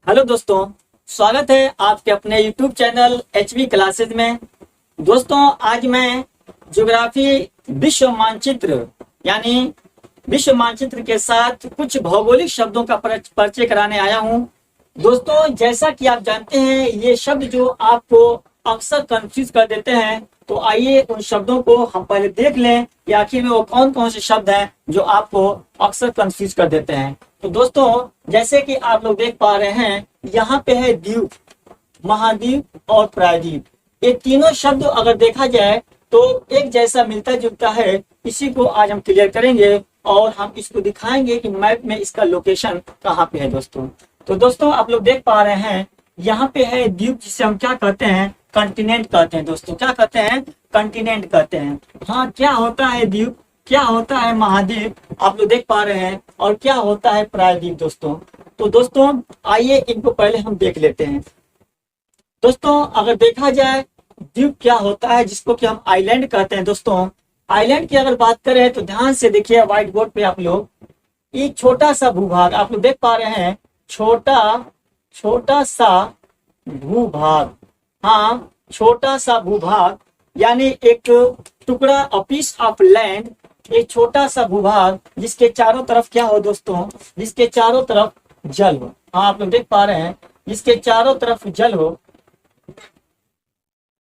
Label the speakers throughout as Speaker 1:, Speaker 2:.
Speaker 1: Hello दोस्तों, स्वागत है आपके अपने YouTube चैनल HV क्लासेज में। दोस्तों, आज मैं ज्योग्राफी विश्व मानचित्र यानी विश्व मानचित्र के साथ कुछ भौगोलिक शब्दों का परिचय कराने आया हूं। दोस्तों, जैसा कि आप जानते हैं, ये शब्द जो आपको अक्सर कंफ्यूज कर देते हैं, तो आइए उन शब्दों को हम पहले देख लें कि आखिर में वो कौन कौन से शब्द हैं जो आपको अक्सर कंफ्यूज कर देते हैं। तो दोस्तों, जैसे कि आप लोग देख पा रहे हैं, यहाँ पे है द्वीप, महाद्वीप और प्रायद्वीप। ये तीनों शब्द अगर देखा जाए तो एक जैसा मिलता जुलता है। इसी को आज हम क्लियर करेंगे और हम इसको दिखाएंगे कि मैप में इसका लोकेशन कहाँ पे है। दोस्तों, आप लोग देख पा रहे हैं, यहाँ पे है द्वीप, जिसे हम क्या कहते हैं, कॉन्टिनेंट कहते हैं। दोस्तों, क्या कहते हैं, कॉन्टिनेंट कहते हैं। हाँ, क्या होता है द्वीप, क्या होता है महाद्वीप, आप लोग देख पा रहे हैं, और क्या होता है प्रायद्वीप। दोस्तों, आइए इनको पहले हम देख लेते हैं। दोस्तों, अगर देखा जाए द्वीप क्या होता है, जिसको कि हम आइलैंड कहते हैं। दोस्तों, आइलैंड की अगर बात करें तो ध्यान से देखिए व्हाइट बोर्ड पे आप लोग, एक छोटा सा भूभाग आप लोग देख पा रहे हैं, छोटा सा भूभाग। हाँ, छोटा सा भूभाग यानी एक टुकड़ा, अ पीस ऑफ लैंड, एक छोटा सा भूभाग जिसके चारों तरफ क्या हो दोस्तों, जिसके चारों तरफ जल हो। हाँ, आप लोग देख पा रहे हैं, जिसके चारों तरफ जल हो,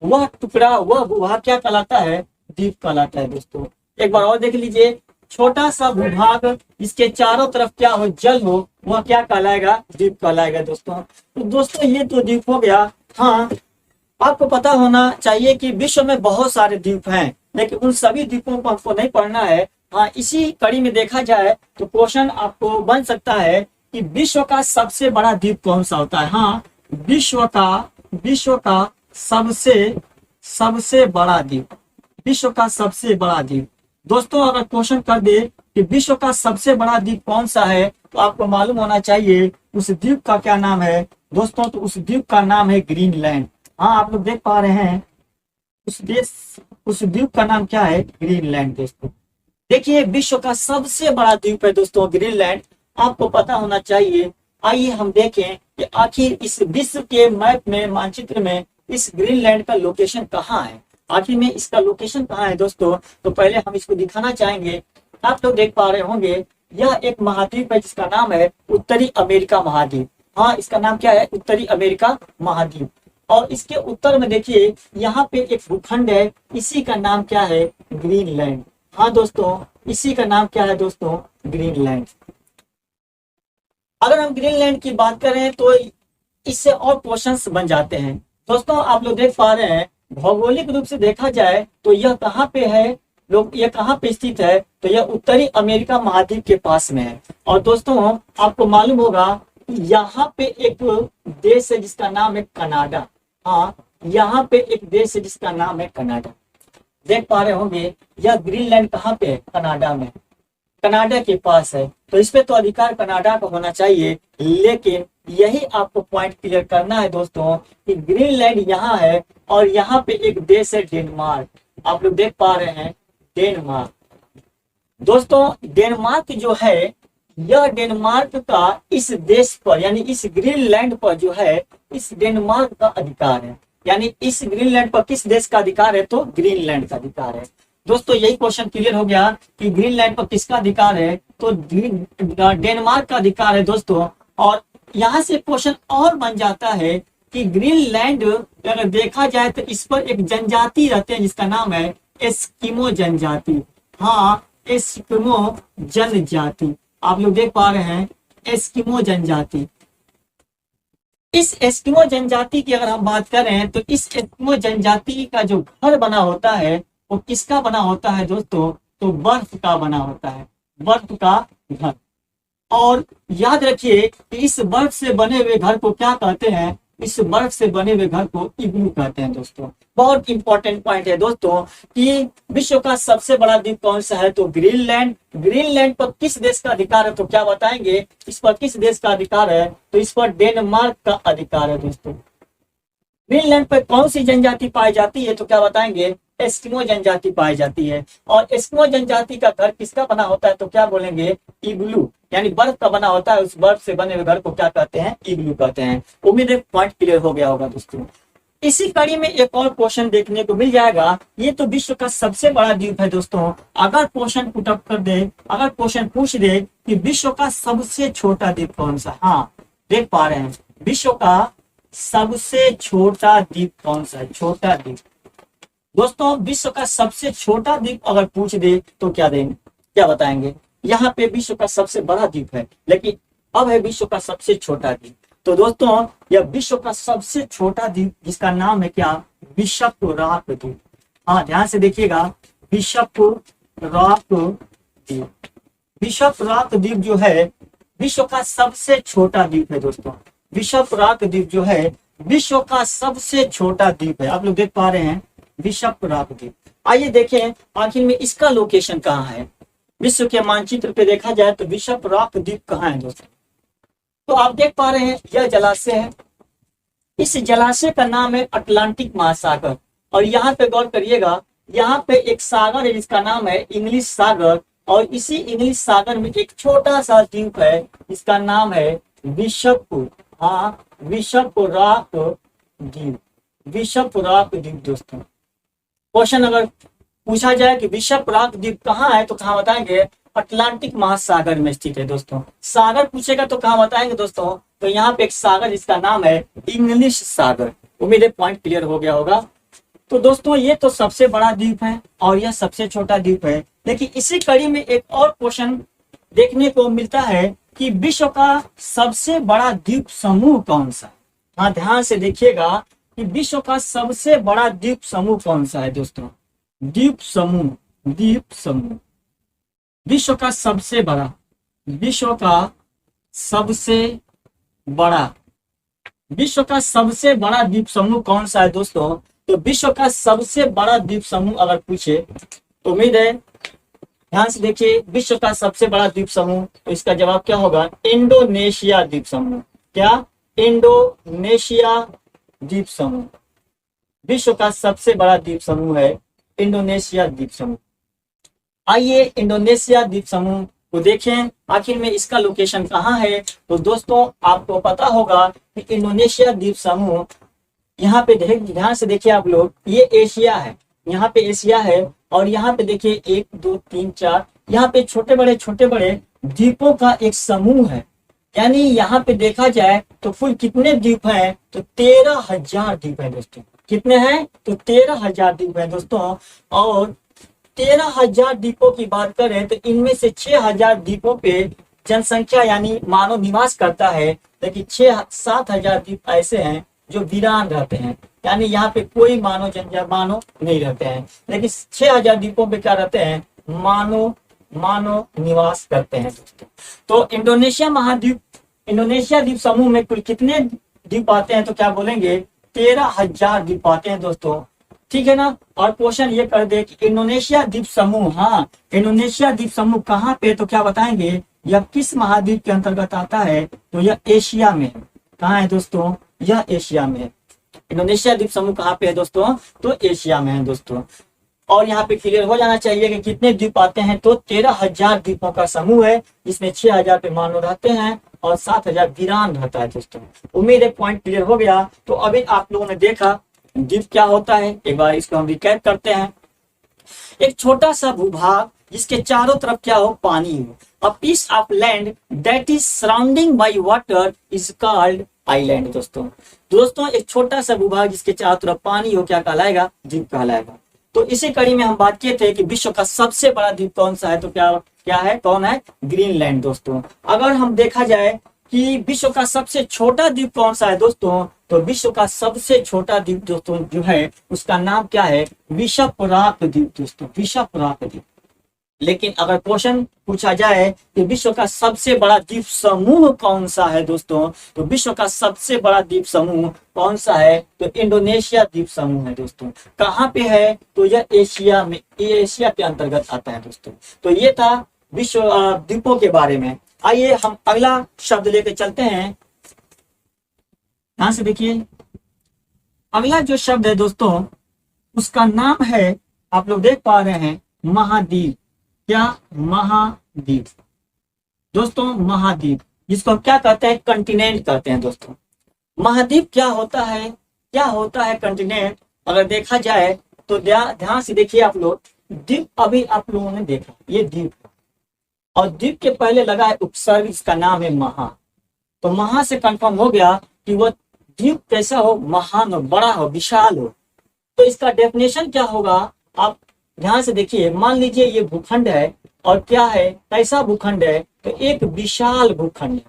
Speaker 1: वह टुकड़ा, वह भूभाग क्या कहलाता है, द्वीप कहलाता है। दोस्तों, एक बार और देख लीजिए, छोटा सा भूभाग जिसके चारों तरफ क्या हो, जल हो, वह क्या कहलाएगा, द्वीप कहलाएगा। दोस्तों, ये तो द्वीप हो गया। हाँ, आपको पता होना चाहिए कि विश्व में बहुत सारे द्वीप हैं, लेकिन उन सभी द्वीपों को आपको नहीं पढ़ना है। हाँ, इसी कड़ी में देखा जाए तो क्वेश्चन आपको बन सकता है कि विश्व का सबसे बड़ा द्वीप कौन सा होता है। हाँ, विश्व का सबसे बड़ा द्वीप, विश्व का सबसे बड़ा द्वीप। दोस्तों, अगर क्वेश्चन कर दे कि विश्व का सबसे बड़ा द्वीप कौन सा है, तो आपको मालूम होना चाहिए उस द्वीप का क्या नाम है। दोस्तों, तो उस द्वीप का नाम है ग्रीनलैंड। हाँ, आप लोग देख पा रहे हैं, उस द्वीप का नाम क्या है, ग्रीनलैंड। दोस्तों, देखिए, विश्व का सबसे बड़ा द्वीप है दोस्तों ग्रीनलैंड, आपको पता होना चाहिए। आइए हम देखें कि आखिर इस विश्व के मैप में, मानचित्र में, इस ग्रीनलैंड का लोकेशन कहाँ है, आखिर में इसका लोकेशन कहाँ है। दोस्तों, तो पहले हम इसको दिखाना चाहेंगे। आप लोग देख पा रहे होंगे, यह एक महाद्वीप है जिसका नाम है उत्तरी अमेरिका महाद्वीप। हाँ, इसका नाम क्या है, उत्तरी अमेरिका महाद्वीप। और इसके उत्तर में देखिए, यहाँ पे एक भूखंड है, इसी का नाम क्या है, ग्रीनलैंड। हाँ दोस्तों, इसी का नाम क्या है दोस्तों, ग्रीनलैंड। अगर हम ग्रीनलैंड की बात करें तो इससे और क्वेश्चंस बन जाते हैं। दोस्तों, आप लोग देख पा रहे हैं, भौगोलिक रूप से देखा जाए तो यह कहाँ पे है, यह कहाँ पे स्थित है, तो यह उत्तरी अमेरिका महाद्वीप के पास में है। और दोस्तों, आपको मालूम होगा, यहाँ पे एक देश है जिसका नाम है कनाडा। हाँ, यहाँ पे एक देश है जिसका नाम है कनाडा। देख पा रहे होंगे, यह ग्रीनलैंड कहाँ पे है, कनाडा में, कनाडा के पास है। तो इस पे तो अधिकार कनाडा का होना चाहिए, लेकिन यही आपको पॉइंट क्लियर करना है दोस्तों कि ग्रीनलैंड यहाँ है और यहाँ पे एक देश है डेनमार्क। आप लोग देख पा रहे हैं, डेनमार्क। दोस्तों, डेनमार्क जो है, यह डेनमार्क का इस देश पर यानी इस ग्रीनलैंड पर जो है, इस डेनमार्क का अधिकार है। यानी इस ग्रीनलैंड पर किस देश का अधिकार है, तो ग्रीनलैंड का अधिकार है। दोस्तों, यही क्वेश्चन क्लियर हो गया कि ग्रीनलैंड पर किसका अधिकार है, तो डेनमार्क का अधिकार है। दोस्तों, और यहाँ से क्वेश्चन और बन जाता है कि ग्रीनलैंड अगर देखा जाए तो इस पर एक जनजाति रहते हैं जिसका नाम है एस्किमो जनजाति। हाँ, एस्किमो जनजाति, आप लोग देख पा रहे हैं, एस्किमो जनजाति। इस एस्किमो जनजाति की अगर हम बात करें तो इस एस्किमो जनजाति का जो घर बना होता है, वो किसका बना होता है दोस्तों, तो बर्फ का बना होता है, बर्फ का घर। और याद रखिए कि इस बर्फ से बने हुए घर को क्या कहते हैं, इस बर्फ से बने हुए घर को इग्लू कहते हैं। दोस्तों, बहुत इंपॉर्टेंट पॉइंट है दोस्तों कि विश्व का सबसे बड़ा द्वीप कौन सा है, तो ग्रीनलैंड। ग्रीनलैंड पर किस देश का अधिकार है, तो क्या बताएंगे, इस पर किस देश का अधिकार है, तो इस पर डेनमार्क का अधिकार है। दोस्तों, ग्रीनलैंड पर कौन सी जनजाति पाई जाती है, तो क्या बताएंगे, एस्किमो जनजाति पाई जाती है। और एस्किमो जनजाति का घर किसका बना होता है तो क्या बोलेंगे, इग्लू, यानी बर्फ का बना होता है। उस बर्फ से बने हुए घर को क्या कहते हैं, इग्लू कहते हैं। उम्मीद है पॉइंट क्लियर हो गया होगा दोस्तों। इसी कड़ी में एक और क्वेश्चन देखने को मिल जाएगा। ये तो विश्व का सबसे बड़ा द्वीप है दोस्तों। अगर क्वेश्चन पुट अप कर दे, अगर क्वेश्चन पूछ दे कि विश्व का सबसे छोटा द्वीप कौन सा, हाँ देख पा रहे हैं, विश्व का सबसे छोटा द्वीप कौन सा है, छोटा द्वीप। दोस्तों विश्व का सबसे छोटा द्वीप अगर पूछ दे तो क्या देंगे, क्या बताएंगे। यहाँ पे विश्व का सबसे बड़ा द्वीप है, लेकिन अब है विश्व का सबसे छोटा द्वीप। तो दोस्तों यह विश्व का सबसे छोटा द्वीप जिसका नाम है क्या, बिशप-रॉक द्वीप। हाँ ध्यान से देखिएगा, बिशप-रॉक द्वीप। बिशप-रॉक द्वीप जो है विश्व का सबसे छोटा द्वीप है दोस्तों। बिशप-रॉक द्वीप जो है विश्व का सबसे छोटा द्वीप है। आप लोग देख पा रहे हैं बिशप-रॉक द्वीप। आइए देखें आखिर में इसका लोकेशन कहाँ है। विश्व के मानचित्र पे देखा जाए तो बिशप-रॉक द्वीप कहाँ है दोस्तों। तो आप देख पा रहे हैं यह जलाशय है। इस जलाशय का नाम है अटलांटिक महासागर। और यहाँ पे गौर करिएगा, यहाँ पे एक सागर है जिसका नाम है इंग्लिश सागर। और इसी इंग्लिश सागर में एक छोटा सा द्वीप है जिसका नाम है बिशप, हाँ बिशप-रॉक द्वीप, बिशप-रॉक द्वीप दोस्तों। क्वेश्चन अगर पूछा जाए कि बिशप-रॉक द्वीप कहाँ है तो कहाँ बताएंगे, अटलांटिक महासागर में स्थित है दोस्तों। सागर पूछेगा तो कहाँ बताएंगे दोस्तों, तो यहाँ पे एक सागर जिसका नाम है इंग्लिश सागर। उम्मीद है पॉइंट क्लियर हो गया होगा। तो दोस्तों ये तो सबसे बड़ा द्वीप है और यह सबसे छोटा द्वीप है। लेकिन इसी कड़ी में एक और क्वेश्चन देखने को मिलता है कि विश्व का सबसे बड़ा द्वीप समूह कौन सा है। हाँ ध्यान से देखिएगा कि विश्व का सबसे बड़ा द्वीप समूह कौन सा है दोस्तों। द्वीप समूह, द्वीप समूह, विश्व का सबसे बड़ा, विश्व का सबसे बड़ा, विश्व का सबसे बड़ा द्वीप समूह कौन सा है दोस्तों। तो विश्व का सबसे बड़ा द्वीप समूह अगर पूछे तो उम्मीद है ध्यान से देखिए, विश्व का सबसे बड़ा द्वीप समूह, तो इसका जवाब क्या होगा, इंडोनेशिया द्वीप समूह। क्या, इंडोनेशिया द्वीप समूह। विश्व का सबसे बड़ा द्वीप समूह है इंडोनेशिया द्वीप समूह। आइए इंडोनेशिया द्वीप समूह को देखें आखिर में इसका लोकेशन कहाँ है। तो दोस्तों आपको पता होगा कि इंडोनेशिया द्वीप समूह, यहाँ पे ध्यान से देखिए आप लोग, ये एशिया है, यहाँ पे एशिया है। और यहाँ पे देखिए 1 2 3 4, यहाँ पे छोटे बड़े द्वीपों का एक समूह है। यानी यहाँ पे देखा जाए तो कुल कितने द्वीप हैं, तो 13,000 द्वीप है दोस्तों। कितने हैं, तो 13,000 द्वीप है दोस्तों। और 13,000 द्वीपों की बात करें तो इनमें से 6,000 द्वीपों पे जनसंख्या यानी मानव निवास करता है। लेकिन 7,000 द्वीप ऐसे हैं जो वीरान रहते हैं, यानी यहाँ पे कोई मानव नहीं रहते हैं। लेकिन 6,000 द्वीपों पे क्या रहते हैं, मानव निवास करते हैं दोस्तों। तो इंडोनेशिया द्वीप समूह में कुल कितने द्वीप आते हैं, तो क्या बोलेंगे 13,000 द्वीप आते हैं दोस्तों। ठीक है ना। और क्वेश्चन ये कर दे कि इंडोनेशिया द्वीप समूह, हाँ इंडोनेशिया द्वीप समूह कहाँ पे, तो क्या बताएंगे, यह किस महाद्वीप के अंतर्गत आता है, तो यह एशिया में है। कहाँ है दोस्तों, यह एशिया में है। इंडोनेशिया द्वीप समूह कहाँ पे है दोस्तों, तो एशिया में है दोस्तों। और यहाँ पे क्लियर हो जाना चाहिए कि कितने द्वीप आते हैं, तो 13,000 द्वीपों का समूह है, जिसमें 6,000 पे मानव रहते हैं और 7,000 वीरान रहता है दोस्तों। उम्मीद है पॉइंट क्लियर हो गया। तो अभी आप लोगों ने देखा द्वीप क्या होता है, एक बार इसको हम रिकैप करते हैं। एक छोटा सा भूभाग जिसके चारों तरफ क्या हो, पानी हो। A piece of land that is surrounding by water is called island. दोस्तों एक छोटा सा भूभाग जिसके चारों तरफ पानी हो क्या कहलाएगा, द्वीप कहलाएगा। तो इसी कड़ी में हम बात किए थे कि विश्व का सबसे बड़ा द्वीप कौन सा है, तो क्या है, कौन है, ग्रीनलैंड दोस्तों। अगर हम देखा जाए कि विश्व का सबसे छोटा द्वीप कौन सा है दोस्तों, तो विश्व का सबसे छोटा द्वीप दोस्तों जो है उसका नाम क्या है, बिशप-रॉक द्वीप दोस्तों, बिशप-रॉक द्वीप। लेकिन अगर क्वेश्चन पूछा जाए कि विश्व का सबसे बड़ा द्वीप समूह कौन सा है दोस्तों, तो विश्व का सबसे बड़ा द्वीप समूह कौन सा है, तो इंडोनेशिया द्वीप समूह है दोस्तों। कहाँ पे है, तो यह एशिया में, एशिया के अंतर्गत आता है दोस्तों। तो ये था विश्व द्वीपों के बारे में। आइए हम अगला शब्द लेकर चलते हैं, ध्यान से देखिए। अगला जो शब्द है दोस्तों उसका नाम है आप लोग देख पा रहे हैं महाद्वीप, क्या महाद्वीप दोस्तों, महाद्वीप जिसको हम क्या कहते हैं, कंटिनेंट कहते हैं दोस्तों। महाद्वीप क्या होता है, क्या होता है कंटिनेंट, अगर देखा जाए तो ध्यान से देखिए आप लोग। द्वीप अभी आप लोगों ने देखा, ये द्वीप और द्वीप के पहले लगा है उपसर्ग, इसका नाम है महा। तो महा से कंफर्म हो गया कि वो द्वीप कैसा हो, महान हो, बड़ा हो, विशाल हो। तो इसका डेफिनेशन क्या होगा, आप ध्यान से देखिए। मान लीजिए ये भूखंड है और क्या है, कैसा भूखंड है, तो एक विशाल भूखंड,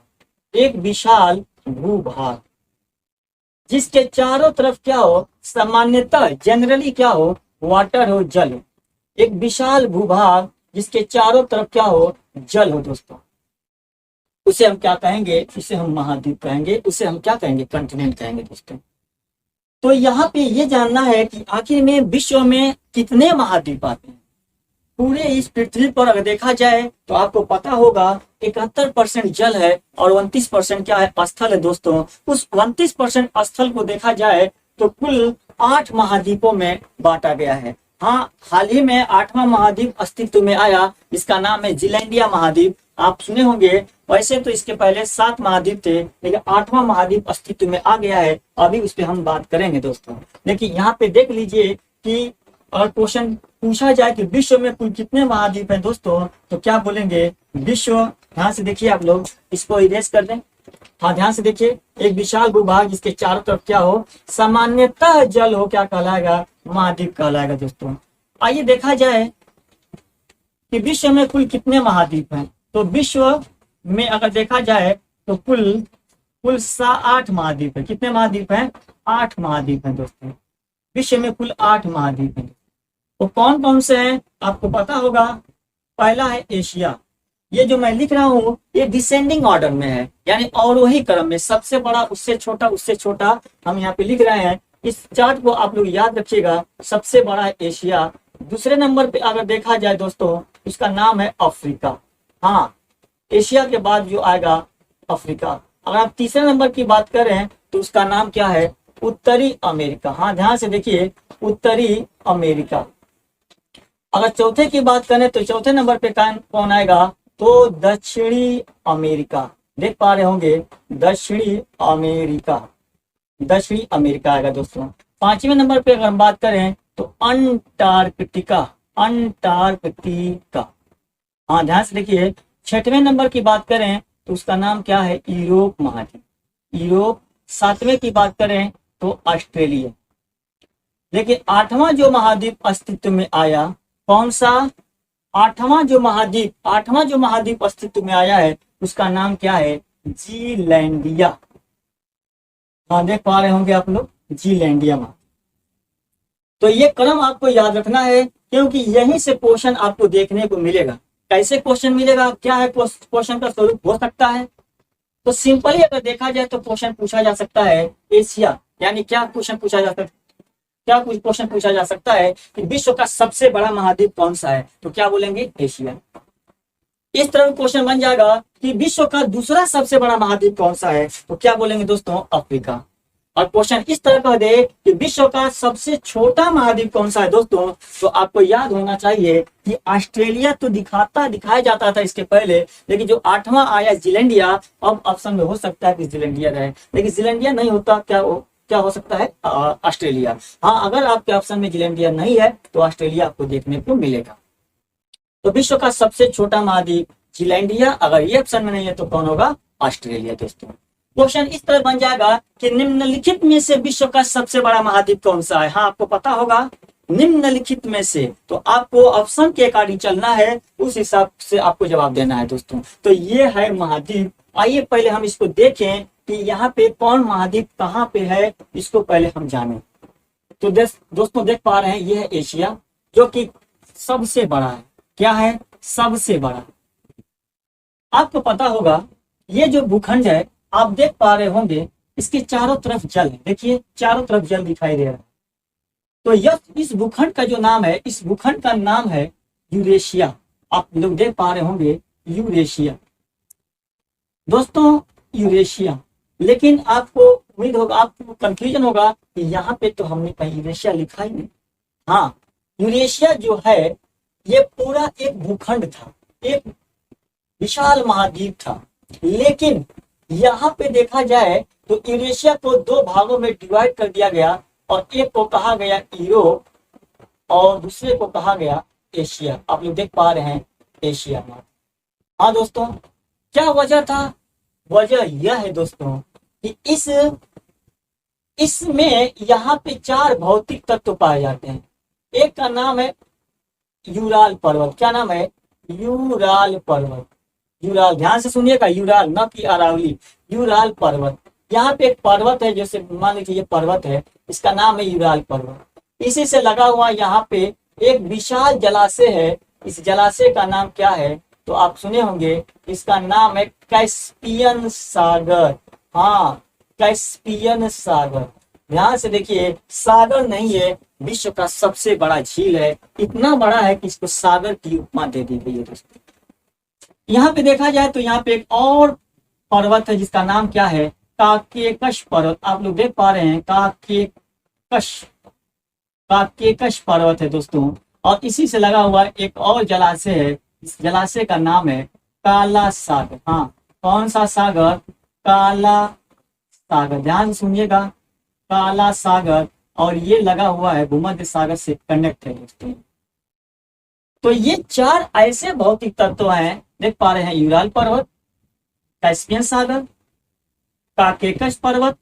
Speaker 1: एक विशाल भूभाग जिसके चारों तरफ क्या हो, सामान्यतः जनरली क्या हो, वाटर हो, जल हो। एक विशाल भूभाग जिसके चारों तरफ क्या हो, जल हो दोस्तों, उसे हम क्या कहेंगे, उसे हम महाद्वीप कहेंगे, उसे हम क्या कहेंगे, कंटिनेंट कहेंगे दोस्तों। तो यहाँ पे ये जानना है कि आखिर में विश्व में कितने महाद्वीप आते हैं। पूरे इस पृथ्वी पर अगर देखा जाए तो आपको पता होगा 71% जल है और 29% क्या है, स्थल है दोस्तों। उस 29% स्थल को देखा जाए तो कुल 8 महाद्वीपों में बांटा गया है। हाँ, हाल ही में 8वां महाद्वीप अस्तित्व में आया, इसका नाम है जीलैंडिया महाद्वीप। आप सुने होंगे, वैसे तो इसके पहले 7 महाद्वीप थे, लेकिन 8वां महाद्वीप अस्तित्व में आ गया है। अभी उस पर हम बात करेंगे दोस्तों। लेकिन यहाँ पे देख लीजिए कि अगर क्वेश्चन पूछा जाए कि विश्व में कुल कितने महाद्वीप हैं दोस्तों, तो क्या बोलेंगे, विश्व, ध्यान से देखिए आप लोग, इसको इरेज कर दें। हाँ, ध्यान से देखिए, एक विशाल भूभाग जिसके चारों तरफ क्या हो, सामान्यतः जल हो, क्या कहलाएगा, महाद्वीप कहलाएगा दोस्तों। आइए देखा जाए कि विश्व में कुल कितने महाद्वीप हैं। तो विश्व में अगर देखा जाए तो कुल 8 महाद्वीप है। कितने महाद्वीप हैं, 8 महाद्वीप हैं दोस्तों। विश्व में कुल 8 महाद्वीप हैं। तो कौन कौन से हैं आपको पता होगा। पहला है एशिया। ये जो मैं लिख रहा हूँ ये डिसेंडिंग ऑर्डर में है, यानी अवरोही क्रम में, सबसे बड़ा उससे छोटा, उससे छोटा हम यहाँ पे लिख रहे हैं। इस चार्ट को आप लोग याद रखिएगा। सबसे बड़ा है एशिया। दूसरे नंबर पे अगर देखा जाए दोस्तों, उसका नाम है अफ्रीका। हाँ, एशिया के बाद जो आएगा अफ्रीका। अगर आप तीसरे नंबर की बात करें तो उसका नाम क्या है, उत्तरी अमेरिका। हाँ, ध्यान से देखिए, उत्तरी अमेरिका। अगर चौथे की बात करें तो चौथे नंबर पे कौन आएगा, तो दक्षिणी अमेरिका। देख पा रहे होंगे, दक्षिणी अमेरिका, दक्षिणी अमेरिका आएगा दोस्तों। 5वें नंबर पे अगर हम बात करें तो अंटार्कटिका, अंटार्कटिका। हाँ, ध्यान से देखिए। 6वें नंबर की बात करें तो उसका नाम क्या है, यूरोप महाद्वीप, यूरोप। 7वें की बात करें तो ऑस्ट्रेलिया। लेकिन 8वां जो महाद्वीप अस्तित्व में आया, कौन सा, 8वां जो महाद्वीप अस्तित्व में आया है, उसका नाम क्या है, जीलैंडिया। हाँ, देख पा रहे होंगे आप लोग, जीलैंडिया में। तो ये क्रम आपको याद रखना है, क्योंकि यहीं से क्वेश्चन आपको देखने को मिलेगा। कैसे क्वेश्चन मिलेगा, क्या है क्वेश्चन का स्वरूप हो सकता है। तो सिंपली अगर देखा जाए तो क्वेश्चन पूछा जा सकता है एशिया, यानी क्या क्वेश्चन पूछा जा सकता है, क्या कुछ क्वेश्चन पूछा जा सकता है कि विश्व का सबसे बड़ा महाद्वीप कौन सा है, तो क्या बोलेंगे, एशिया। इस तरह क्वेश्चन बन जाएगा कि विश्व का दूसरा सबसे बड़ा महाद्वीप कौन सा है, तो क्या बोलेंगे दोस्तों, अफ्रीका। और क्वेश्चन इस तरह का दे कि विश्व का सबसे छोटा महाद्वीप कौन सा है दोस्तों, तो आपको याद होना चाहिए कि ऑस्ट्रेलिया तो दिखाया जाता था इसके पहले, लेकिन जो 8वां आया जीलैंडिया, अब ऑप्शन में हो सकता है कि जीलैंडिया रहे, लेकिन जीलैंडिया नहीं होता, क्या हो सकता है, ऑस्ट्रेलिया। हाँ, अगर आपके ऑप्शन में जीलैंडिया नहीं है तो ऑस्ट्रेलिया आपको देखने को मिलेगा। तो विश्व का सबसे छोटा महाद्वीप जीलैंडिया, अगर ये ऑप्शन में नहीं है तो कौन होगा, ऑस्ट्रेलिया दोस्तों। क्वेश्चन इस तरह बन जाएगा कि निम्नलिखित में से विश्व का सबसे बड़ा महाद्वीप कौन सा है। हाँ, आपको पता होगा निम्नलिखित में से, तो आपको ऑप्शन के अकॉर्डिंग चलना है, उस हिसाब से आपको जवाब देना है दोस्तों। तो ये है महाद्वीप। आइए पहले हम इसको देखें कि यहाँ पे कौन महाद्वीप कहाँ पे है, इसको पहले हम जाने। तो दोस्तों देख पा रहे हैं, ये है एशिया, जो कि सबसे बड़ा है। क्या है, सबसे बड़ा। आपको पता होगा ये जो भूखंड है, आप देख पा रहे होंगे, इसके चारों तरफ जल है। देखिए, चारों तरफ जल दिखाई दे रहा है। तो यह इस भूखंड का जो नाम है, इस भूखंड का नाम है यूरेशिया। आप लोग देख पा रहे होंगे, यूरेशिया दोस्तों, यूरेशिया। लेकिन आपको उम्मीद होगा, आपको कंफ्यूजन होगा कि यहाँ पे तो हमने कहीं यूरेशिया लिखा ही नहीं। हाँ, यूरेशिया जो है ये पूरा एक भूखंड था, एक विशाल महाद्वीप था। लेकिन यहाँ पे देखा जाए तो यूरेशिया को दो भागों में डिवाइड कर दिया गया और एक को कहा गया यूरोप और दूसरे को कहा गया एशिया। आप लोग देख पा रहे हैं एशिया में। हाँ दोस्तों, क्या वजह था? वजह यह है दोस्तों कि इसमें यहाँ पे चार भौतिक तत्व पाए जाते हैं। एक का नाम है यूराल पर्वत। क्या नाम है? यूराल पर्वत। यूराल, ध्यान से सुनिएगा, यूराल, न कि अरावली, यूराल पर्वत। यहाँ पे एक पर्वत है, जैसे मान लीजिए ये पर्वत है, इसका नाम है यूराल पर्वत। इसी से लगा हुआ यहाँ पे एक विशाल जलाशय है। इस जलाशय का नाम क्या है? तो आप सुने होंगे, इसका नाम है कैस्पियन सागर। हाँ, कैस्पियन सागर। ध्यान से देखिए, सागर नहीं है, विश्व का सबसे बड़ा झील है। इतना बड़ा है कि इसको सागर की उपमा दे दी गई है दोस्तों। यहाँ पे देखा जाए तो यहाँ पे एक और पर्वत है जिसका नाम क्या है? काकेकश पर्वत। आप लोग देख पा रहे हैं, काकेकश पर्वत है दोस्तों। और इसी से लगा हुआ एक और जलाशय है, इस जलाशय का नाम है काला सागर। हाँ, कौन सा सागर? काला सागर। ध्यान सुनिएगा, काला सागर। और ये लगा हुआ है भूमध्य सागर से कनेक्ट है दोस्तों। तो ये चार ऐसे भौतिक तत्व हैं, देख पा रहे हैं, यूराल पर्वत, कैस्पियन सागर, काकेकश पर्वत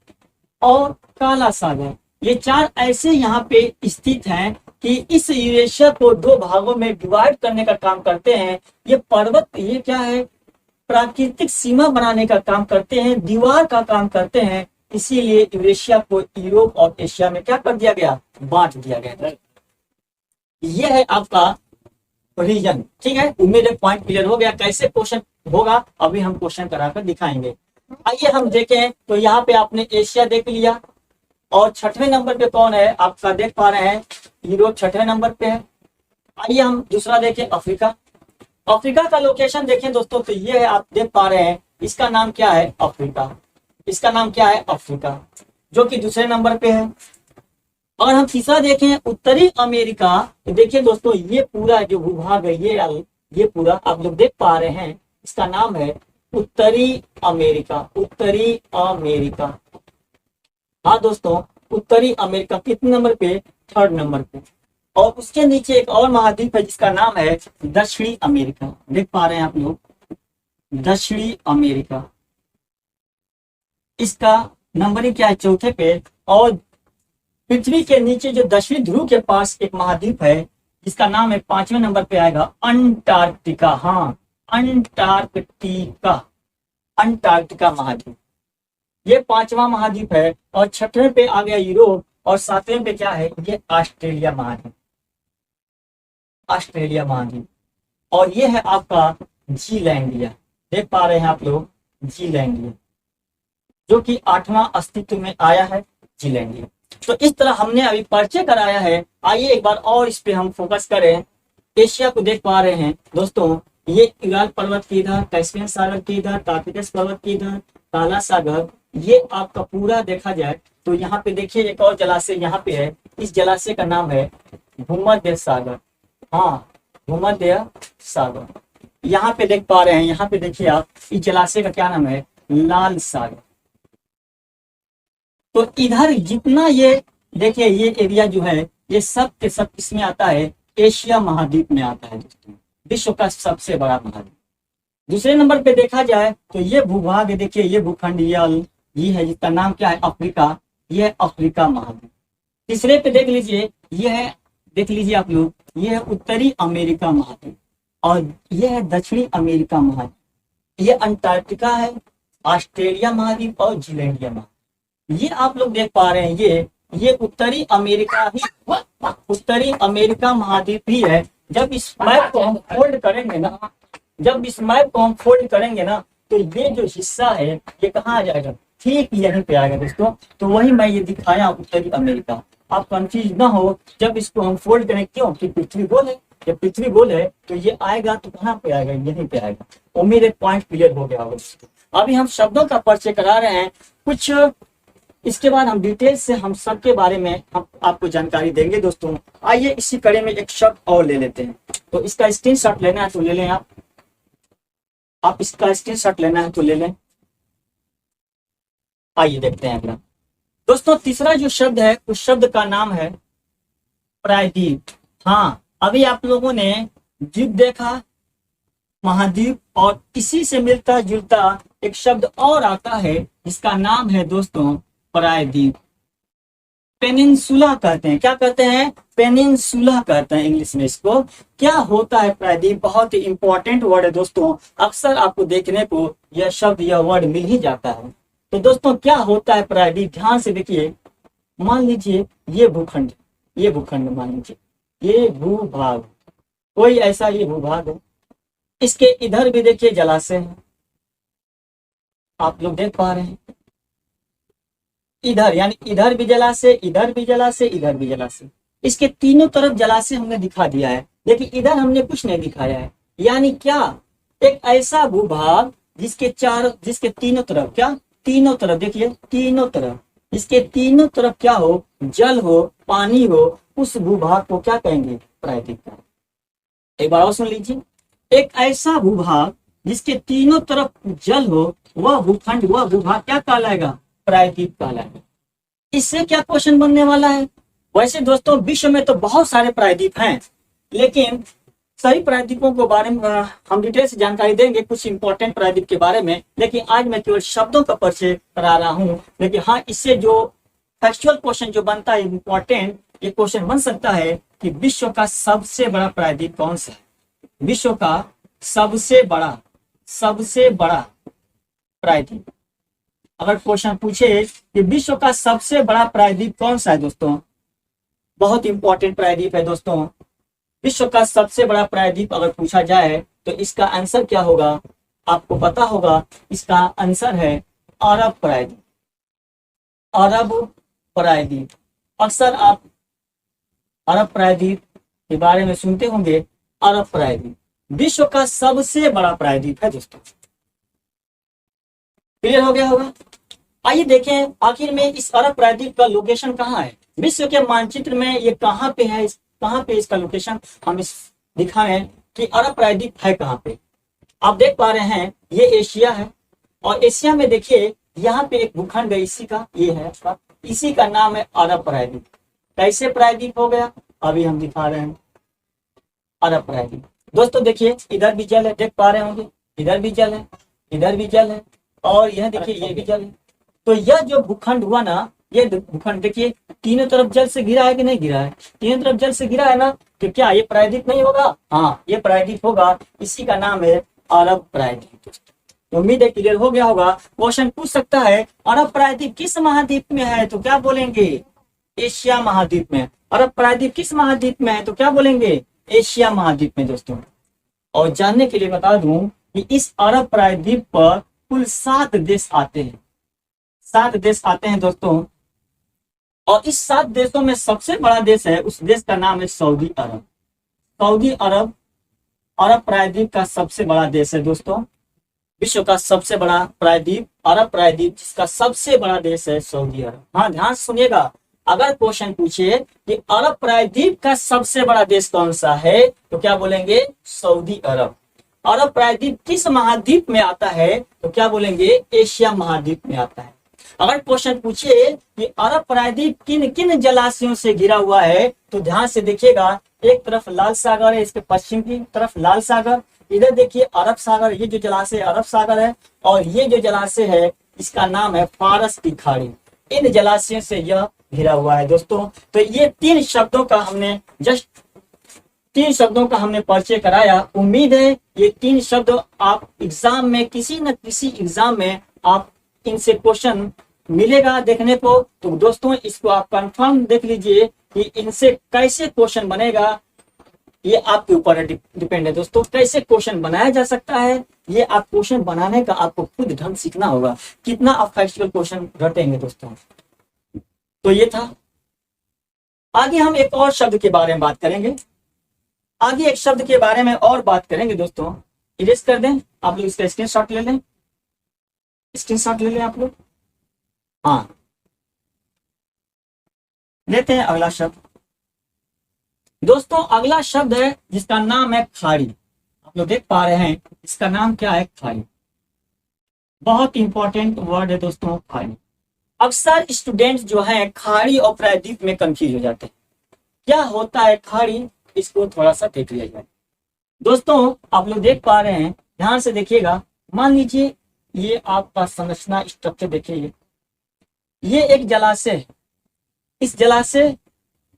Speaker 1: और काला सागर। ये चार ऐसे यहाँ पे स्थित हैं कि इस यूरेशिया को दो भागों में डिवाइड करने का काम करते हैं। ये पर्वत, ये क्या है? प्राकृतिक सीमा बनाने का काम करते हैं, दीवार का काम करते हैं। इसीलिए यूरेशिया को यूरोप और एशिया में क्या कर दिया गया? बांट दिया गया। यह है आपका रीजन। ठीक है, उम्मीद है पॉइंट क्लियर हो गया। कैसे क्वेश्चन होगा अभी हम क्वेश्चन कराकर दिखाएंगे। आइए हम देखें, तो यहाँ पे आपने एशिया देख लिया और छठवें नंबर पे कौन है? आपका देख पा रहे हैं यूरोप छठवें नंबर पे है। आइए हम दूसरा देखें, अफ्रीका। अफ्रीका का लोकेशन देखें दोस्तों, तो ये है, आप देख पा रहे हैं, इसका नाम क्या है? अफ्रीका। इसका नाम क्या है? अफ्रीका, जो कि दूसरे नंबर पे है। और हम तीसरा देखें, उत्तरी अमेरिका। तो देखिए दोस्तों, ये पूरा जो भूभाग है, ये पूरा आप लोग देख पा रहे हैं, इसका नाम है उत्तरी अमेरिका। उत्तरी अमेरिका। हाँ दोस्तों, उत्तरी अमेरिका कितने नंबर पे? थर्ड नंबर पे। और उसके नीचे एक और महाद्वीप है जिसका नाम है दक्षिणी अमेरिका। देख पा रहे हैं आप लोग, दक्षिणी अमेरिका। इसका नंबरिंग क्या है? चौथे पे। और पृथ्वी के नीचे जो दक्षिणी ध्रुव के पास एक महाद्वीप है जिसका नाम है पांचवें नंबर पे आएगा अंटार्कटिका। हाँ, अंटार्कटिका, अंटार्कटिका महाद्वीप, ये पांचवा महाद्वीप है। और छठवें पे आ गया यूरोप और सातवें पे क्या है? ये ऑस्ट्रेलिया महाद्वीप, ऑस्ट्रेलिया महाद्वीप। और ये है आपका जीलैंडिया। देख पा रहे हैं आप लोग, जीलैंडिया, जो कि 8वां अस्तित्व में आया है, जीलैंडिया। तो इस तरह हमने अभी परिचय कराया है। आइए एक बार और इस पे हम फोकस करें। एशिया को देख पा रहे हैं दोस्तों, ये यूराल पर्वत की इधर, कैस्पियन सागर की इधर, काकेकस पर्वत की इधर, काला सागर। ये आपका पूरा देखा जाए तो यहाँ पे देखिए एक और जलाशय यहाँ पे है। इस जलाशय का नाम है भूमध्य सागर। हाँ, भूमध्य सागर। यहाँ पे देख पा रहे हैं, यहाँ पे देखिए आप, इस जलाशय का क्या नाम है? लाल सागर। तो इधर जितना ये देखिए, ये एरिया जो है, ये सब के सब इसमें आता है, एशिया महाद्वीप में आता है दोस्तों, विश्व का सबसे बड़ा महाद्वीप। दूसरे नंबर पे देखा जाए तो ये भूभाग देखिए, ये भूखंड ये है जिसका नाम क्या है? अफ्रीका। ये है अफ्रीका महाद्वीप। तीसरे पे देख लीजिए, ये है, देख लीजिए आप लोग, ये है उत्तरी अमेरिका महाद्वीप। और ये है दक्षिणी अमेरिका महाद्वीप। ये अंटार्कटिका है, ऑस्ट्रेलिया महाद्वीप और जीलैंडिया महाद्वीप। ये आप लोग देख पा रहे हैं, ये उत्तरी अमेरिका ही, उत्तरी अमेरिका महाद्वीप ही है। जब इस मैप को हम फोल्ड करेंगे ना, जब इस मैप को हम फोल्ड करेंगे ना, तो ये जो हिस्सा है ये कहाँ आ जाएगा? ठीक यहीं पे आएगा दोस्तों। तो वही मैं ये दिखाया उत्तरी अमेरिका। आप कंफ्यूज ना हो जब इसको हम फोल्ड करें, क्यों? कि पृथ्वी गोल है। जब पृथ्वी गोल है तो ये आएगा तो कहाँ पे आएगा? यहीं पे आएगा। उम्मीद है पॉइंट क्लियर हो गया होगा। अभी हम शब्दों का परिचय करा रहे हैं। कुछ इसके बाद हम डिटेल से हम सब के बारे में हम आपको जानकारी देंगे दोस्तों। आइए इसी कड़ी में एक शब्द और ले लेते हैं। तो इसका स्क्रीनशॉट लेना है तो ले लें आप इसका स्क्रीनशॉट लेना है तो ले लें। आइए देखते हैं अगला। दोस्तों तीसरा जो शब्द है उस शब्द का नाम है प्रायद्वीप। हाँ, अभी आप लोगों ने द्वीप देखा, महाद्वीप, और इसी से मिलता जुलता एक शब्द और आता है जिसका नाम है दोस्तों प्रायद्वीप। पेनिनसुला कहते हैं। क्या कहते हैं? पेनिनसुला कहते हैं इंग्लिश में इसको। क्या होता है प्रायद्वीप? बहुत ही इंपॉर्टेंट वर्ड है दोस्तों। अक्सर आपको देखने को यह शब्द यह वर्ड मिल ही जाता है। तो दोस्तों क्या होता है प्रायद्वीप? ध्यान से देखिए। मान लीजिए ये भूखंड मान लीजिए, ये भूभाग, कोई ऐसा ये भूभाग है। इसके इधर भी देखिए जलाशय है, आप लोग देख पा रहे हैं। इधर यानी इधर भी जलाशय, इधर भी जलाशय, इधर भी जलाशय। इसके तीनों तरफ जलाशय हमने दिखा दिया है, लेकिन इधर हमने कुछ नहीं दिखाया है। यानी क्या? एक ऐसा भूभाग जिसके तीनों तरफ, क्या तीनों तरफ, देखिए तीनों तरफ, इसके तीनों तरफ क्या हो? जल हो, पानी हो, उस भूभाग को क्या कहेंगे? प्रायद्वीप कहेंगे। एक बार और सुन लीजिए। एक ऐसा भूभाग जिसके तीनों तरफ जल हो, वह भूखंड, वह भूभाग क्या कहलाएगा? प्रायद्वीप कहलाएगा। इससे क्या क्वेश्चन बनने वाला है? वैसे दोस्तों विश्व में तो बहुत सारे प्रायद्वीप हैं, लेकिन सही प्रायद्वीपों के बारे में हम डिटेल से जानकारी देंगे, कुछ इंपॉर्टेंट प्रायद्वीप के बारे में। लेकिन आज मैं केवल शब्दों का परिचय करा रहा हूँ। लेकिन हाँ, इससे जो फैक्चुअल क्वेश्चन जो बनता है इंपॉर्टेंट, ये क्वेश्चन बन सकता है कि विश्व का सबसे बड़ा प्रायद्वीप कौन सा है? विश्व का सबसे बड़ा प्रायद्वीप। अगर क्वेश्चन पूछे कि विश्व का सबसे बड़ा प्रायद्वीप कौन सा है दोस्तों, बहुत इंपॉर्टेंट प्रायद्वीप है दोस्तों। विश्व का सबसे बड़ा प्रायद्वीप अगर पूछा जाए तो इसका आंसर क्या होगा? आपको पता होगा, इसका आंसर है अरब प्रायद्वीप। अरब प्रायद्वीप। अक्सर आप अरब प्रायद्वीप के बारे में सुनते होंगे। अरब प्रायद्वीप विश्व का सबसे बड़ा प्रायद्वीप है दोस्तों। क्लियर हो गया होगा? आइए देखें आखिर में इस अरब प्रायद्वीप का लोकेशन कहाँ है। विश्व के मानचित्र में ये कहाँ पे है, कहाँ पे इसका लोकेशन हम इस दिखा रहे हैं कि अरब प्रायद्वीप है कहाँ पे। आप देख पा रहे हैं ये एशिया है, और एशिया में देखिए यहाँ पे एक भूखंड है, इसी का ये है आपका, इसी का नाम है अरब प्रायद्वीप। कैसे प्रायद्वीप हो गया? अभी हम दिखा रहे हैं अरब प्रायद्वीप। दोस्तों देखिए इधर भी जल है, देख पा रहे होंगे, इधर भी जल है, इधर भी जल है, और यह देखिए ये भी जल है। तो यह जो भूखंड हुआ ना, ये भूखंड देखिए तीनों तरफ जल से घिरा है कि नहीं घिरा है? तीनों तरफ जल से घिरा है ना, तो क्या ये प्रायद्वीप नहीं होगा? हाँ, ये प्रायद्वीप होगा। इसी का नाम है अरब प्रायद्वीप। उम्मीद है क्लियर हो गया होगा। क्वेश्चन पूछ सकता है अरब प्रायद्वीप किस महाद्वीप में है, तो क्या बोलेंगे? एशिया महाद्वीप में। अरब प्रायद्वीप किस महाद्वीप में है, तो क्या बोलेंगे? एशिया महाद्वीप में दोस्तों। और जानने के लिए बता दूं कि इस अरब प्रायद्वीप पर कुल 7 देश आते हैं। 7 देश आते हैं दोस्तों, और इस 7 देशों में सबसे बड़ा देश है, उस देश का नाम है सऊदी अरब। सऊदी अरब अरब प्रायद्वीप का सबसे बड़ा देश है दोस्तों। विश्व का सबसे बड़ा प्रायद्वीप अरब प्रायद्वीप, जिसका सबसे बड़ा देश है सऊदी अरब। हाँ, ध्यान सुनिएगा। अगर क्वेश्चन पूछे कि अरब प्रायद्वीप का सबसे बड़ा देश कौन सा है, तो क्या बोलेंगे? सऊदी अरब। अरब प्रायद्वीप किस महाद्वीप में आता है, तो क्या बोलेंगे? एशिया महाद्वीप में आता है। अगर क्वेश्चन पूछे कि अरब प्रायद्वीप किन किन जलाशयों से घिरा हुआ है, तो ध्यान से देखिएगा। एक तरफ लाल सागर है, इसके पश्चिम की तरफ लाल सागर, इधर देखिए अरब सागर, ये जो जलाशय अरब सागर है, और ये जो जलाशय है इसका नाम है फारस की खाड़ी। इन जलाशयों से यह घिरा हुआ है दोस्तों। तो ये 3 शब्दों का हमने परिचय कराया। उम्मीद है ये 3 शब्द आप एग्जाम में, किसी न किसी एग्जाम में आप इनसे क्वेश्चन मिलेगा देखने को। तो दोस्तों इसको आप कंफर्म देख लीजिए कि इनसे कैसे क्वेश्चन बनेगा, ये आपके ऊपर डिपेंड है दोस्तों। कैसे क्वेश्चन बनाया जा सकता है, ये आप क्वेश्चन बनाने का आपको खुद ढंग सीखना होगा। कितना आप फैक्चुअल क्वेश्चन रटेंगे दोस्तों। तो ये था। आगे हम एक और शब्द के बारे में बात करेंगे। आगे एक शब्द के बारे में और बात करेंगे दोस्तों। इरेज कर दें आप लोग, इसका स्क्रीनशॉट ले लें, स्क्रीनशॉट ले लें आप लोग। हाँ, लेते हैं अगला शब्द। दोस्तों अगला शब्द है जिसका नाम है खाड़ी। आप लोग देख पा रहे हैं इसका नाम क्या है, खाड़ी। बहुत इंपॉर्टेंट वर्ड है दोस्तों खाड़ी। अक्सर स्टूडेंट्स जो है खाड़ी और प्रायद्वीप में कंफ्यूज हो जाते हैं। क्या होता है खाड़ी, इसको थोड़ा सा देख लिया जाए। दोस्तों आप लोग देख पा रहे हैं, ध्यान से देखिएगा। मान लीजिए ये आपका संरचना स्ट्रक्चर देखिए, ये एक जलाशय है। इस जलाशय,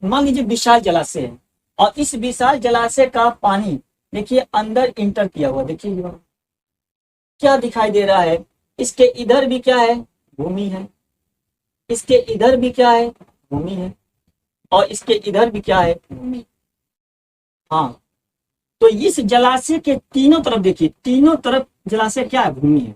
Speaker 1: मान लीजिए विशाल जलाशय है, और इस विशाल जलाशय का पानी देखिए अंदर इंटर किया हुआ, देखिए क्या दिखाई दे रहा है। इसके इधर भी क्या है, भूमि है। इसके इधर भी क्या है, भूमि है। और इसके इधर भी क्या है, भूमि। हाँ, तो इस जलाशय के तीनों तरफ देखिए, तीनों तरफ जलाशय क्या है, भूमि है।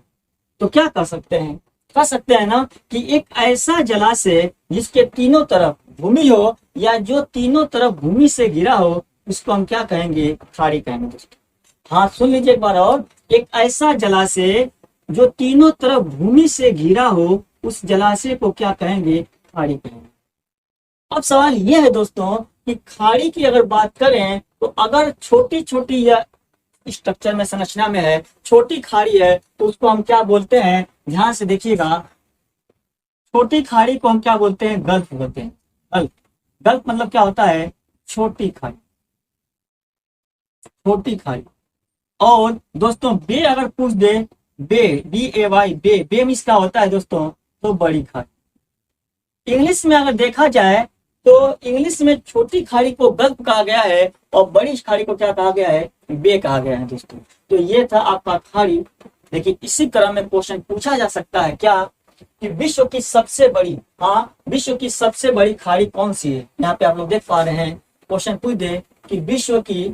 Speaker 1: तो क्या कर सकते हैं, कह सकते हैं ना कि एक ऐसा जलाशय जिसके तीनों तरफ भूमि हो, या जो तीनों तरफ भूमि से घिरा हो, उसको हम क्या कहेंगे, खाड़ी कहेंगे दोस्तों। हाँ सुन लीजिए एक बार और, एक ऐसा जलाशय जो तीनों तरफ भूमि से घिरा हो, उस जलाशय को क्या कहेंगे, खाड़ी कहेंगे। अब सवाल यह है दोस्तों कि खाड़ी की अगर बात करें तो अगर छोटी छोटी या स्ट्रक्चर में, संरचना में है, छोटी खाड़ी है, तो उसको हम क्या बोलते हैं, ध्यान से देखिएगा। छोटी खाड़ी को हम क्या बोलते हैं, गल्फ बोलते हैं। गल्फ, गल्फ मतलब क्या होता है, छोटी खाड़ी, छोटी खाड़ी। और दोस्तों बे अगर पूछ दे, बे, BAY, बे, बे मीन्स क्या होता है दोस्तों, तो बड़ी खाड़ी। इंग्लिश में अगर देखा जाए तो इंग्लिश में छोटी खाड़ी को गल्फ कहा गया है, और बड़ी खाड़ी को क्या कहा गया है, बे कहा गया है दोस्तों। तो ये था आपका खाड़ी। देखिए इसी क्रम में क्वेश्चन पूछा जा सकता है क्या, कि विश्व की सबसे बड़ी, हाँ विश्व की सबसे बड़ी खाड़ी कौन सी है। यहाँ पे आप लोग देख पा रहे हैं, क्वेश्चन पूछ दे कि विश्व की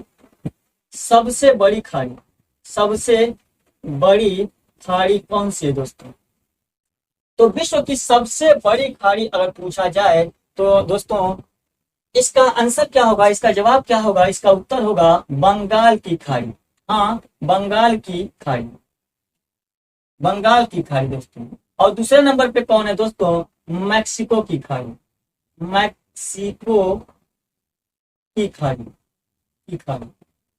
Speaker 1: सबसे बड़ी खाड़ी, सबसे बड़ी खाड़ी कौन सी है दोस्तों। तो विश्व की सबसे बड़ी खाड़ी अगर पूछा जाए तो दोस्तों इसका आंसर क्या होगा, इसका जवाब क्या होगा, इसका उत्तर होगा बंगाल की खाड़ी। हाँ बंगाल की खाड़ी, बंगाल की खाड़ी दोस्तों। और दूसरे नंबर पे कौन है दोस्तों, मैक्सिको की खाड़ी, मैक्सिको की खाड़ी, की खाड़ी।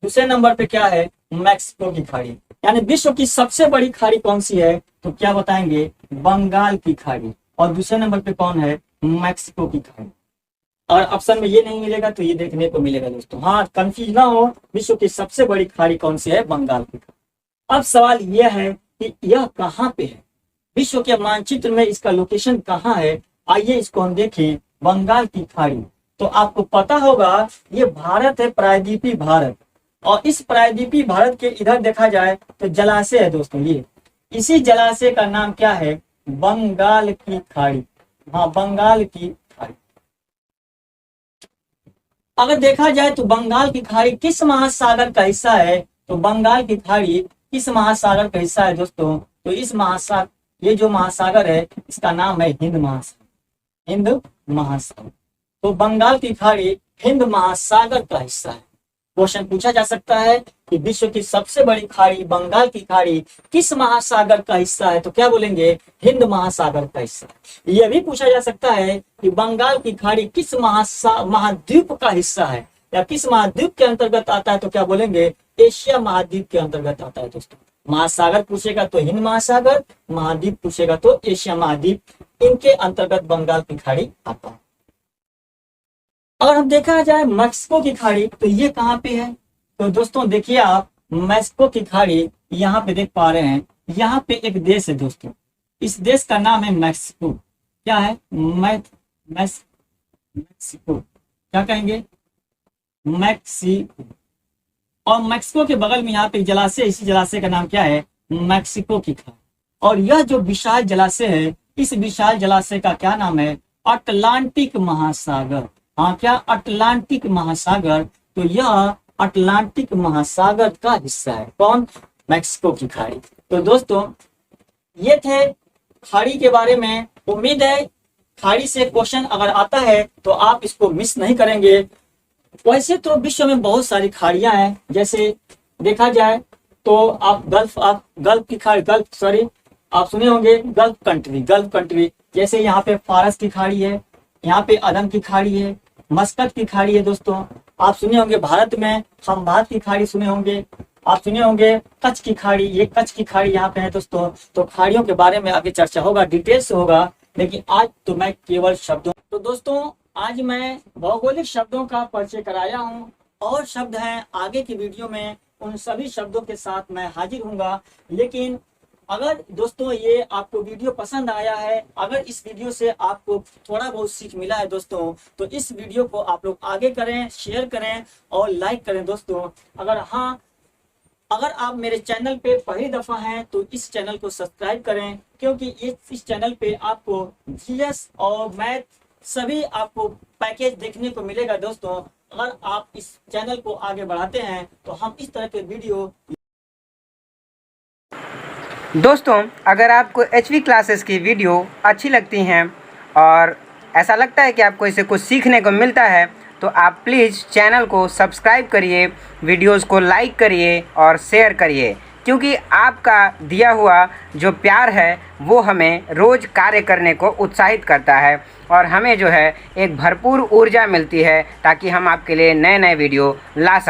Speaker 1: दूसरे नंबर पे क्या है, मैक्सिको की खाड़ी। यानी विश्व की सबसे बड़ी खाड़ी कौन सी है, तो क्या बताएंगे, बंगाल की खाड़ी। और दूसरे नंबर पे कौन है, मैक्सिको की खाड़ी। और ऑप्शन में ये नहीं मिलेगा तो ये देखने को मिलेगा दोस्तों। हाँ कंफ्यूज ना हो, विश्व की सबसे बड़ी खाड़ी कौन सी है, बंगाल की खाड़ी। अब सवाल यह है कि यह कहाँ पे है, विश्व के मानचित्र में इसका लोकेशन कहाँ है। आइए इसको हम देखें, बंगाल की खाड़ी। तो आपको पता होगा ये भारत है, प्रायद्वीपीय भारत। और इस प्रायद्वीपीय भारत के इधर देखा जाए तो जलाशय है दोस्तों, ये इसी जलाशय का नाम क्या है, बंगाल की खाड़ी। हाँ बंगाल की खाड़ी। अगर देखा जाए तो बंगाल की खाड़ी किस महासागर का हिस्सा है, तो बंगाल की खाड़ी किस महासागर का हिस्सा है दोस्तों, तो इस महासागर, ये जो महासागर है इसका नाम है हिंद महासागर, हिंद महासागर। तो बंगाल की खाड़ी हिंद महासागर का हिस्सा है। क्वेश्चन पूछा जा सकता है कि विश्व की सबसे बड़ी खाड़ी बंगाल की खाड़ी किस महासागर का हिस्सा है, तो क्या बोलेंगे, हिंद महासागर का हिस्सा। यह भी पूछा जा सकता है कि बंगाल की खाड़ी किस महाद्वीप का हिस्सा है, या किस महाद्वीप के अंतर्गत आता है, तो क्या बोलेंगे, एशिया महाद्वीप के अंतर्गत आता है दोस्तों। महासागर पूछेगा तो हिंद महासागर, महाद्वीप पूछेगा तो एशिया महाद्वीप, इनके अंतर्गत बंगाल की खाड़ी आता है। अगर हम देखा जाए मैक्सिको की खाड़ी, तो ये कहाँ पे है, तो दोस्तों देखिए आप, मैक्सिको की खाड़ी यहाँ पे देख पा रहे हैं। यहाँ पे एक देश है दोस्तों, इस देश का नाम है मैक्सिको। क्या है, मैक्सिको, क्या कहेंगे, मैक्सिको। और मैक्सिको के बगल में यहाँ पे जलाशय, इसी जलाशय का नाम क्या है, मैक्सिको की खाड़ी। और यह जो विशाल जलाशय है, इस विशाल जलाशय का क्या नाम है, अटलांटिक महासागर। हाँ क्या, अटलांटिक महासागर। तो यह अटलांटिक महासागर का हिस्सा है, कौन, मैक्सिको की खाड़ी। तो दोस्तों ये थे खाड़ी के बारे में। उम्मीद है खाड़ी से क्वेश्चन अगर आता है तो आप इसको मिस नहीं करेंगे। वैसे तो विश्व में बहुत सारी खाड़ियां हैं, जैसे देखा जाए तो आप गल्फ की खाड़ी, गल्फ सॉरी आप सुने होंगे, गल्फ कंट्री, जैसे यहाँ पे फारस की खाड़ी है, यहाँ पे अदम की खाड़ी है, मस्कत की खाड़ी है दोस्तों। आप सुने होंगे भारत में खंभात की खाड़ी सुने होंगे, आप सुने होंगे कच्छ की खाड़ी, ये कच्छ की खाड़ी यहाँ पे है दोस्तों। तो खाड़ियों के बारे में आगे चर्चा होगा, डिटेल से होगा, लेकिन आज तो मैं केवल शब्दों, तो दोस्तों आज मैं भौगोलिक शब्दों का परिचय कराया हूँ, और शब्द हैं आगे की वीडियो में उन सभी शब्दों के साथ मैं हाजिर हूँगा। लेकिन अगर दोस्तों ये आपको वीडियो पसंद आया है, अगर इस वीडियो से आपको थोड़ा बहुत सीख मिला है दोस्तों, तो इस वीडियो को आप लोग आगे करें, शेयर करें और लाइक करें दोस्तों। अगर आप मेरे चैनल पे पहली दफा हैं तो इस चैनल को सब्सक्राइब करें, क्योंकि इस चैनल पे आपको जीएस और मैथ सभी आपको पैकेज देखने को मिलेगा दोस्तों। अगर आप इस चैनल को आगे बढ़ाते हैं तो हम इस तरह के वीडियो।
Speaker 2: दोस्तों अगर आपको HV क्लासेस की वीडियो अच्छी लगती हैं और ऐसा लगता है कि आपको इससे कुछ सीखने को मिलता है, तो आप प्लीज़ चैनल को सब्सक्राइब करिए, वीडियोस को लाइक करिए और शेयर करिए, क्योंकि आपका दिया हुआ जो प्यार है वो हमें रोज़ कार्य करने को उत्साहित करता है और हमें जो है एक भरपूर ऊर्जा मिलती है, ताकि हम आपके लिए नए नए वीडियो ला सकें।